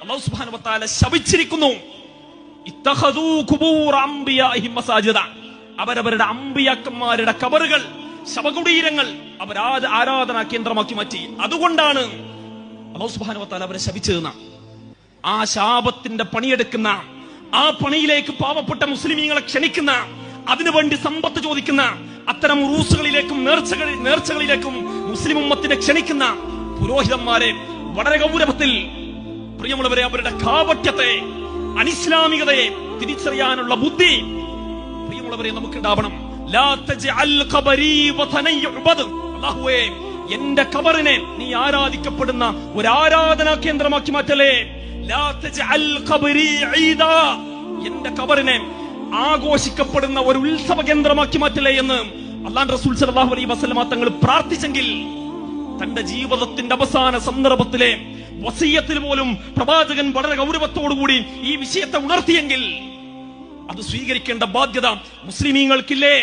അല്ലാഹു സുബ്ഹാനഹു വ തആല ശപിച്ചിരിക്കുന്നു. ഇത്തഖദൂ ഖുബൂർ അംബിയാഇഹിം മസാജിദ, അവരവരുടെ അമ്പിയാക്കന്മാരുടെ ഖബറുകൾ, ശവകുടീരങ്ങൾ അവർ ആരാധനാ കേന്ദ്രമാക്കി മാറ്റി. അതുകൊണ്ടാണ് അല്ലാഹു സുബ്ഹാനഹു വ തആല അവരെ ശപിച്ചതെന്ന. ആ ശാപത്തിന്റെ പണിയെടുക്കുന്ന, ആ പണിയിലേക്ക് പാവപ്പെട്ട മുസ്ലിമീങ്ങളെ ക്ഷണിക്കുന്ന, അതിനുവേണ്ടി സമ്പത്ത് ചോദിക്കുന്ന, അത്തരം ഉറൂസുകളിലേക്കും നേർച്ചകളിലേക്കും മുസ്ലിം ഉമ്മത്തിനെ ക്ഷണിക്കുന്ന പുരോഹിതന്മാരെ വളരെ ഗൗരവത്തിൽ, പ്രിയമുള്ളവരെ, അവരുടെ കാപട്യത്തെ, അനിസ്ലാമികതയെ തിരിച്ചറിയാനുള്ള ബുദ്ധി പ്രിയമുള്ളവരെ നമുക്കുണ്ടാവണം. ലാ തജ്അൽ ഖബരി വതനൻ യുഅബദ്, അല്ലാഹുവേ എന്റെ ഖബറിനെ നീ ആരാധിക്കപ്പെടുന്ന ഒരു ആരാധനാ കേന്ദ്രമാക്കി മാറ്റലേ. ലാ തജ്അൽ ഖബരി ഈദാ, എന്റെ ഖബറിനെ ആഘോഷിക്കപ്പെടുന്ന ഒരു ഉത്സവ കേന്ദ്രമാക്കി മാറ്റലേ എന്ന് അല്ലാഹുവിന്റെ റസൂൽ സല്ലല്ലാഹു അലൈഹി വസല്ലമ തങ്ങൾ പ്രാർത്ഥിച്ചെങ്കിൽ, തന്റെ ജീവിതത്തിന്റെ അവസാന സന്ദർഭത്തിലെ വസിയ്യത്തിൽ പോലും പ്രവാചകൻ വളരെ ഗൗരവത്തോടുകൂടി ഈ വിഷയത്തെ ഉണർത്തിയെങ്കിൽ, അത് സ്വീകരിക്കേണ്ട ബാധ്യത മുസ്ലിമീങ്ങൾക്കില്ലേ?